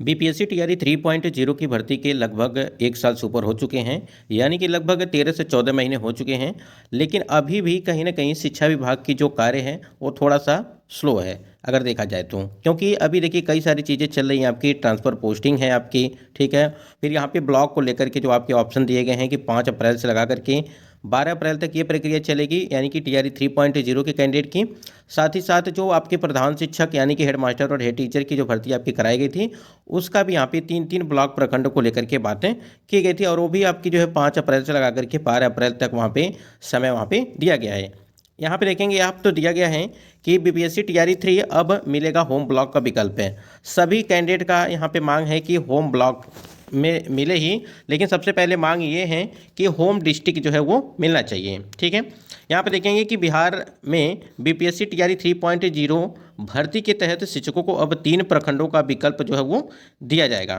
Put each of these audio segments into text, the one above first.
BPSC TRE 3.0 की भर्ती के लगभग 1 साल से ऊपर हो चुके हैं, यानी कि लगभग 13 से 14 महीने हो चुके हैं। लेकिन अभी भी कहीं ना कहीं शिक्षा विभाग की जो कार्य है वो थोड़ा सा स्लो है अगर देखा जाए तो, क्योंकि अभी देखिए कई सारी चीज़ें चल रही हैं। आपकी ट्रांसफ़र पोस्टिंग है आपकी, ठीक है। फिर यहाँ पे ब्लॉक को लेकर के जो आपके ऑप्शन दिए गए हैं कि 5 अप्रैल से लगा करके 12 अप्रैल तक ये प्रक्रिया चलेगी, यानी कि टीआरई 3.0 के कैंडिडेट की। साथ ही साथ जो आपके प्रधान शिक्षक यानी कि हेडमास्टर और हेड टीचर की जो भर्ती आपकी कराई गई थी, उसका भी यहाँ पे 3-3 ब्लॉक प्रखंड को लेकर के बातें की गई थी, और वो भी आपकी जो है 5 अप्रैल से लगा करके 12 अप्रैल तक वहाँ पे समय वहाँ पे दिया गया है। यहाँ पे देखेंगे आप तो दिया गया है कि बीपीएससी टीआरई 3 अब मिलेगा होम ब्लॉक का विकल्प है। सभी कैंडिडेट का यहाँ पे मांग है कि होम ब्लॉक में मिले ही, लेकिन सबसे पहले मांग ये है कि होम डिस्ट्रिक्ट जो है वो मिलना चाहिए, ठीक है। यहाँ पे देखेंगे कि बिहार में बीपीएससी टीआरई 3.0 भर्ती के तहत शिक्षकों को अब 3 प्रखंडों का विकल्प जो है वो दिया जाएगा।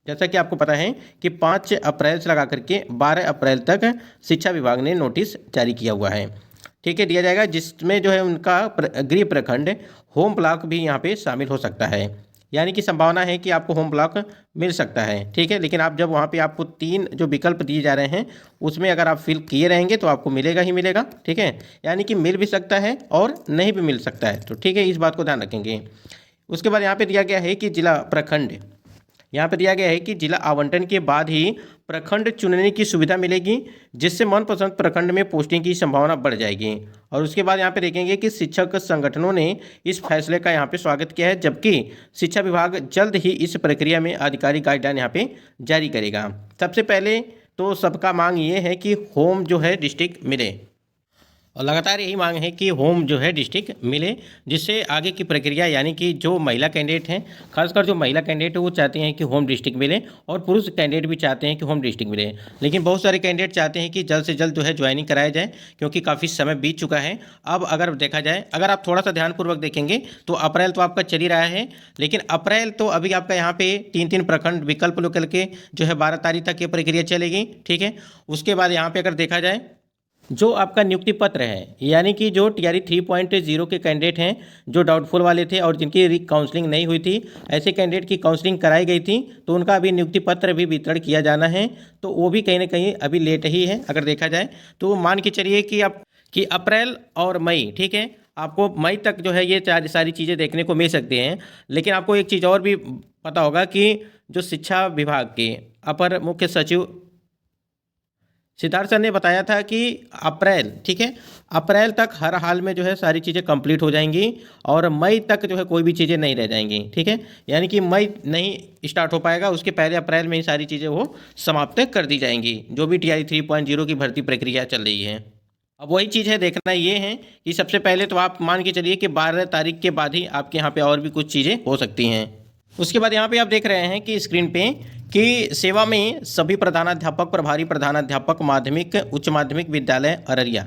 जैसा कि आपको पता है कि 5 अप्रैल से लगा करके 12 अप्रैल तक शिक्षा विभाग ने नोटिस जारी किया हुआ है, ठीक है, दिया जाएगा, जिसमें जो है उनका गृह प्रखंड होम ब्लॉक भी यहाँ पे शामिल हो सकता है। यानी कि संभावना है कि आपको होम ब्लॉक मिल सकता है, ठीक है। लेकिन आप जब वहाँ पे आपको 3 जो विकल्प दिए जा रहे हैं उसमें अगर आप फिल किए रहेंगे तो आपको मिलेगा ही मिलेगा, ठीक है। यानी कि मिल भी सकता है और नहीं भी मिल सकता है, तो ठीक है, इस बात को ध्यान रखेंगे। उसके बाद यहाँ पे दिया गया है कि जिला प्रखंड, यहाँ पर दिया गया है कि जिला आवंटन के बाद ही प्रखंड चुनने की सुविधा मिलेगी, जिससे मनपसंद प्रखंड में पोस्टिंग की संभावना बढ़ जाएगी। और उसके बाद यहाँ पे देखेंगे कि शिक्षक संगठनों ने इस फैसले का यहाँ पे स्वागत किया है, जबकि शिक्षा विभाग जल्द ही इस प्रक्रिया में आधिकारिक गाइडलाइन यहाँ पे जारी करेगा। सबसे पहले तो सबका मांग ये है कि होम जो है डिस्ट्रिक्ट मिले, और लगातार यही मांग है कि होम जो है डिस्ट्रिक्ट मिले, जिससे आगे की प्रक्रिया, यानी कि जो महिला कैंडिडेट हैं, खासकर जो महिला कैंडिडेट है वो चाहते हैं कि होम डिस्ट्रिक्ट मिले, और पुरुष कैंडिडेट भी चाहते हैं कि होम डिस्ट्रिक्ट मिले। लेकिन बहुत सारे कैंडिडेट चाहते हैं कि जल्द से जल्द जो है ज्वाइनिंग कराया जाए, क्योंकि काफ़ी समय बीत चुका है। अब अगर देखा जाए, अगर आप थोड़ा सा ध्यानपूर्वक देखेंगे तो अप्रैल तो आपका चल ही रहा है, लेकिन अप्रैल तो अभी आपका यहाँ पे 3-3 प्रखंड विकल्प लेकर के जो है 12 तारीख तक ये प्रक्रिया चलेगी, ठीक है। उसके बाद यहाँ पे अगर देखा जाए जो आपका नियुक्ति पत्र है, यानी कि जो टीआरई 3.0 के कैंडिडेट हैं, जो डाउटफुल वाले थे और जिनकी काउंसलिंग नहीं हुई थी, ऐसे कैंडिडेट की काउंसलिंग कराई गई थी, तो उनका अभी नियुक्ति पत्र भी वितरण किया जाना है, तो वो भी कहीं ना कहीं अभी लेट ही है अगर देखा जाए तो। मान के चलिए कि अप्रैल और मई, ठीक है, आपको मई तक जो है ये सारी चीज़ें देखने को मिल सकती हैं। लेकिन आपको एक चीज़ और भी पता होगा कि जो शिक्षा विभाग के अपर मुख्य सचिव सिद्धार्थ सर ने बताया था कि अप्रैल, ठीक है, अप्रैल तक हर हाल में जो है सारी चीज़ें कंप्लीट हो जाएंगी, और मई तक जो है कोई भी चीज़ें नहीं रह जाएंगी, ठीक है। यानी कि मई नहीं स्टार्ट हो पाएगा, उसके पहले अप्रैल में ही सारी चीज़ें वो समाप्त कर दी जाएंगी, जो भी टीआरई 3.0 की भर्ती प्रक्रिया चल रही है। अब वही चीज़ है, देखना ये है कि सबसे पहले तो आप मान के चलिए कि 12 तारीख के बाद ही आपके यहाँ पे और भी कुछ चीज़ें हो सकती हैं। उसके बाद यहाँ पे आप देख रहे हैं कि स्क्रीन पे कि सेवा में सभी प्रधानाध्यापक, प्रभारी प्रधानाध्यापक, माध्यमिक उच्च माध्यमिक विद्यालय अररिया,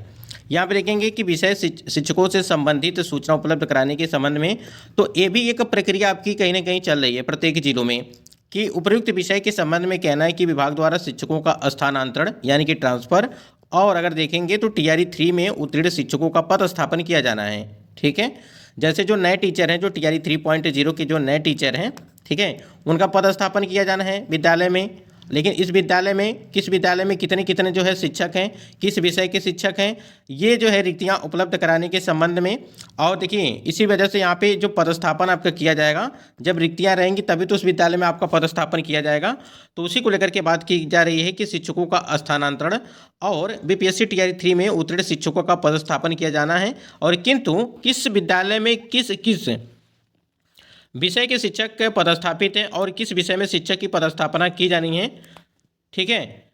यहाँ पे देखेंगे कि विषय शिक्षकों से संबंधित सूचना उपलब्ध कराने के संबंध में, तो ये भी एक प्रक्रिया आपकी कहीं ना कहीं चल रही है प्रत्येक जिलों में, कि उपयुक्त विषय के संबंध में कहना है कि विभाग द्वारा शिक्षकों का स्थानांतरण यानी कि ट्रांसफ़र, और अगर देखेंगे तो टीआरई 3 में उत्तीर्ण शिक्षकों का पदस्थापन किया जाना है, ठीक है। जैसे जो नए टीचर हैं, जो टीआरई 3.0 के जो नए टीचर हैं, ठीक है, उनका पदस्थापन किया जाना है विद्यालय में। लेकिन इस विद्यालय में, किस विद्यालय में कितने कितने जो है शिक्षक हैं, किस विषय के शिक्षक हैं, ये जो है रिक्तियां उपलब्ध कराने के संबंध में। और देखिए इसी वजह से यहाँ पे जो पदस्थापन आपका किया जाएगा, जब रिक्तियां रहेंगी तभी तो उस विद्यालय में आपका पदस्थापन किया जाएगा, तो उसी को लेकर के बात की जा रही है कि शिक्षकों का स्थानांतरण और बीपीएससी टीआरई 3 में उत्तीर्ण शिक्षकों का पदस्थापन किया जाना है, और किंतु किस विद्यालय में किस किस विषय के शिक्षक पदस्थापित हैं और किस विषय में शिक्षक की पदस्थापना की जानी है, ठीक है,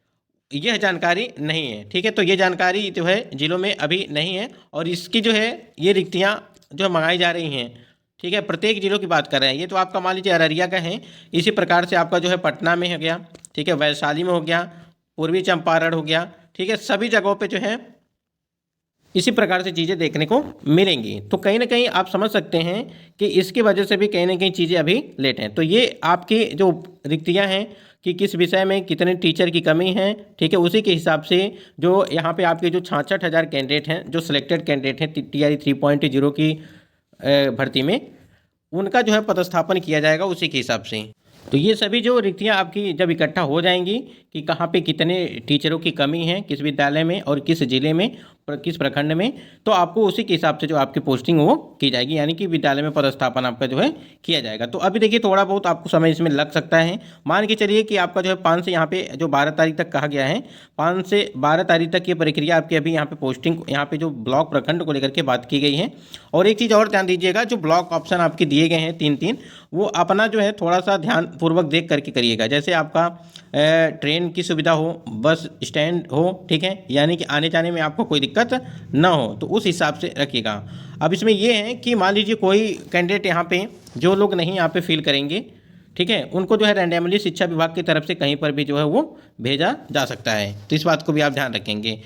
यह जानकारी नहीं है, ठीक है। तो ये जानकारी जो है जिलों में अभी नहीं है, और इसकी जो है ये रिक्तियाँ जो मंगाई जा रही हैं, ठीक है, प्रत्येक जिलों की बात कर रहे हैं। ये तो आपका मान लीजिए अररिया का है, इसी प्रकार से आपका जो है पटना में हो गया, ठीक है, वैशाली में हो गया, पूर्वी चंपारण हो गया, ठीक है, सभी जगहों पर जो है इसी प्रकार से चीज़ें देखने को मिलेंगी। तो कहीं ना कहीं आप समझ सकते हैं कि इसकी वजह से भी कहीं ना कहीं चीज़ें अभी लेट हैं। तो ये आपकी जो रिक्तियां हैं कि किस विषय में कितने टीचर की कमी है, ठीक है, उसी के हिसाब से जो यहाँ पे आपके जो 66,000 कैंडिडेट हैं, जो सिलेक्टेड कैंडिडेट हैं टीआरई 3.0 की भर्ती में, उनका जो है पदस्थापन किया जाएगा उसी के हिसाब से। तो ये सभी जो रिक्तियाँ आपकी जब इकट्ठा हो जाएंगी कि कहाँ पे कितने टीचरों की कमी है, किस विद्यालय में और किस जिले में, किस प्रखंड में, तो आपको उसी के हिसाब से जो आपकी पोस्टिंग वो की जाएगी, यानी कि विद्यालय में पदस्थापन आपका जो है किया जाएगा। तो अभी देखिए थोड़ा बहुत आपको समय इसमें लग सकता है। मान के चलिए कि आपका जो है 5 से यहाँ पे जो 12 तारीख तक कहा गया है, 5 से 12 तारीख तक ये प्रक्रिया आपकी अभी यहाँ पे पोस्टिंग, यहाँ पे जो ब्लॉक प्रखंड को लेकर के बात की गई है। और एक चीज़ और ध्यान दीजिएगा, जो ब्लॉक ऑप्शन आपके दिए गए हैं 3-3, वो अपना जो है थोड़ा सा ध्यान पूर्वक देख करके करिएगा। जैसे आपका ट्रेन की सुविधा हो, बस स्टैंड हो, ठीक है, यानी कि आने जाने में आपको कोई दिक्कत ना हो, तो उस हिसाब से रखिएगा। अब इसमें ये है कि मान लीजिए कोई कैंडिडेट यहाँ पे, जो लोग नहीं यहाँ पे फिल करेंगे, ठीक है, उनको जो है रैंडमली शिक्षा विभाग की तरफ से कहीं पर भी जो है वो भेजा जा सकता है। तो इस बात को भी आप ध्यान रखेंगे।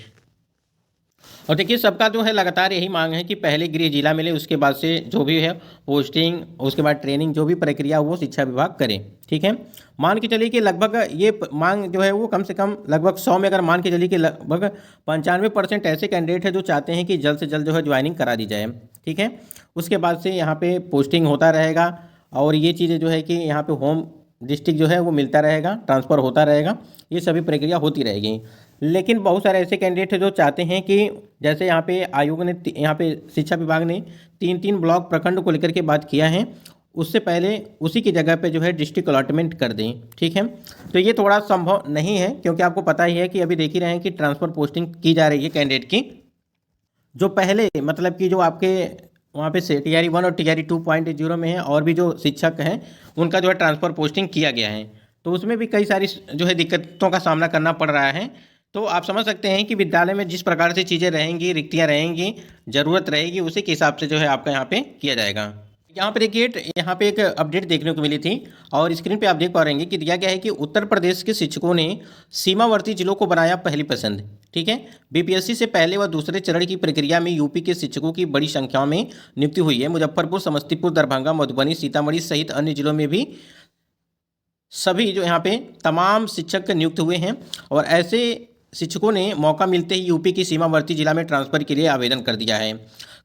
और देखिए सबका जो है लगातार यही मांग है कि पहले गृह जिला मिले, उसके बाद से जो भी है पोस्टिंग, उसके बाद ट्रेनिंग, जो भी प्रक्रिया वो शिक्षा विभाग करे, ठीक है। मान के चलिए कि लगभग ये मांग जो है वो कम से कम लगभग 100 में अगर मान के चलिए कि लगभग 95% ऐसे कैंडिडेट हैं जो चाहते हैं कि जल्द से जल्द जो है ज्वाइनिंग करा दी जाए, ठीक है। उसके बाद से यहाँ पे पोस्टिंग होता रहेगा और ये चीज़ें जो है कि यहाँ पे होम डिस्ट्रिक्ट जो है वो मिलता रहेगा, ट्रांसफ़र होता रहेगा, ये सभी प्रक्रिया होती रहेगी। लेकिन बहुत सारे ऐसे कैंडिडेट हैं जो चाहते हैं कि जैसे यहाँ पे आयोग ने, यहाँ पे शिक्षा विभाग ने 3-3 ब्लॉक प्रखंड को लेकर के बात किया है, उससे पहले उसी की जगह पे जो है डिस्ट्रिक्ट अलॉटमेंट कर दें, ठीक है। तो ये थोड़ा संभव नहीं है, क्योंकि आपको पता ही है कि अभी देख ही रहे हैं कि ट्रांसफ़र पोस्टिंग की जा रही है कैंडिडेट की, जो पहले मतलब कि जो आपके वहाँ पे से टीआरई 1 और टीआरई 2.0 में है, और भी जो शिक्षक हैं उनका जो है ट्रांसफ़र पोस्टिंग किया गया है, तो उसमें भी कई सारी जो है दिक्कतों का सामना करना पड़ रहा है। तो आप समझ सकते हैं कि विद्यालय में जिस प्रकार से चीज़ें रहेंगी, रिक्तियाँ रहेंगी, ज़रूरत रहेगी, उसी के हिसाब से जो है आपका यहाँ पे किया जाएगा। यहाँ पर देखिए, यहाँ पे एक अपडेट देखने को मिली थी और स्क्रीन पे आप देख पा रहे हैं कि दिया गया है कि उत्तर प्रदेश के शिक्षकों ने सीमावर्ती जिलों को बनाया पहली पसंद, ठीक है। बीपीएससी से पहले व दूसरे चरण की प्रक्रिया में यूपी के शिक्षकों की बड़ी संख्या में नियुक्ति हुई है। मुजफ्फरपुर, समस्तीपुर, दरभंगा, मधुबनी, सीतामढ़ी सहित अन्य जिलों में भी सभी जो यहाँ पे तमाम शिक्षक नियुक्त हुए हैं, और ऐसे शिक्षकों ने मौका मिलते ही यूपी की सीमावर्ती जिला में ट्रांसफ़र के लिए आवेदन कर दिया है।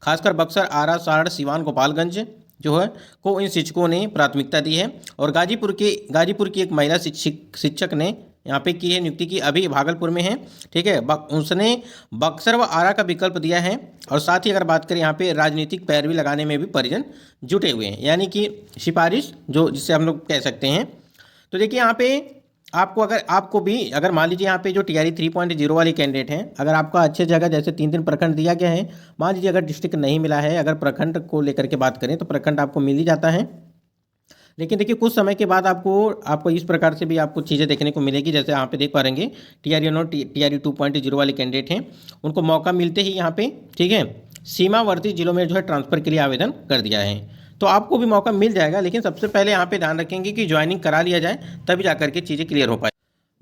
खासकर बक्सर, आरा, सारण, सिवान, गोपालगंज जो है को इन शिक्षकों ने प्राथमिकता दी है। और गाजीपुर की एक महिला शिक्षक ने यहाँ पे की है नियुक्ति की, अभी भागलपुर में है, ठीक है। उसने बक्सर व आरा का विकल्प दिया है। और साथ ही अगर बात करें यहाँ पे राजनीतिक पैरवी लगाने में भी परिजन जुटे हुए हैं, यानी कि सिफारिश जो जिसे हम लोग कह सकते हैं। तो देखिए यहाँ पे आपको भी अगर मान लीजिए यहाँ पे जो टीआरई 3.0 वाली कैंडिडेट हैं, अगर आपका अच्छे जगह जैसे 3-3 प्रखंड दिया गया है, मान लीजिए अगर डिस्ट्रिक्ट नहीं मिला है, अगर प्रखंड को लेकर के बात करें तो प्रखंड आपको मिल ही जाता है। लेकिन देखिए कुछ समय के बाद आपको इस प्रकार से भी आपको चीज़ें देखने को मिलेगी, जैसे यहाँ पे देख पा रहेंगे टीआरई 2.0 वाले कैंडिडेट हैं, उनको मौका मिलते ही यहाँ पे, ठीक है, सीमावर्ती जिलों में जो है ट्रांसफ़र के लिए आवेदन कर दिया है। तो आपको भी मौका मिल जाएगा, लेकिन सबसे पहले यहाँ पे ध्यान रखेंगे कि ज्वाइनिंग करा लिया जाए, तभी जा करके चीज़ें क्लियर हो पाए।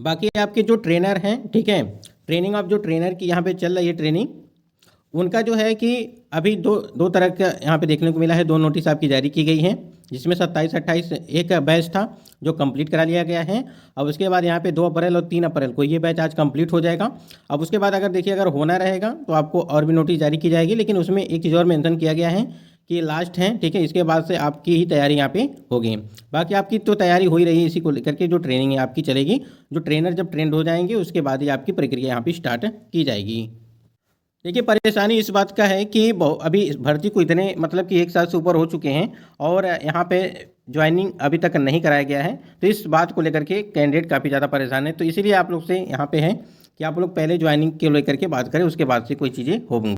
बाकी आपके जो ट्रेनर हैं, ठीक है, ट्रेनिंग ऑफ जो ट्रेनर की यहाँ पे चल रही है ट्रेनिंग, उनका जो है कि अभी दो तरह का यहाँ पे देखने को मिला है, 2 नोटिस आपकी जारी की गई है, जिसमें 27-28 एक बैच था जो कंप्लीट करा लिया गया है। अब उसके बाद यहाँ पे 2 अप्रैल और 3 अप्रैल को ये बैच आज कंप्लीट हो जाएगा। अब उसके बाद अगर देखिए अगर होना रहेगा तो आपको और भी नोटिस जारी की जाएगी, लेकिन उसमें एक चीज़ और मेंशन किया गया है कि लास्ट है, ठीक है, इसके बाद से आपकी ही तैयारी यहाँ पे होगी। बाकी आपकी तो तैयारी हो ही रही है, इसी को लेकर के जो ट्रेनिंग है आपकी चलेगी। जो ट्रेनर जब ट्रेंड हो जाएंगे उसके बाद ही आपकी प्रक्रिया यहाँ पे स्टार्ट की जाएगी। देखिए परेशानी इस बात का है कि अभी इस भर्ती को इतने मतलब कि 1 साल से ऊपर हो चुके हैं और यहाँ पे ज्वाइनिंग अभी तक नहीं कराया गया है, तो इस बात को लेकर के कैंडिडेट काफ़ी ज़्यादा परेशान है। तो इसीलिए आप लोग से यहाँ पे है कि आप लोग पहले ज्वाइनिंग को लेकर के बात करें, उसके बाद से कोई चीज़ें होंगी।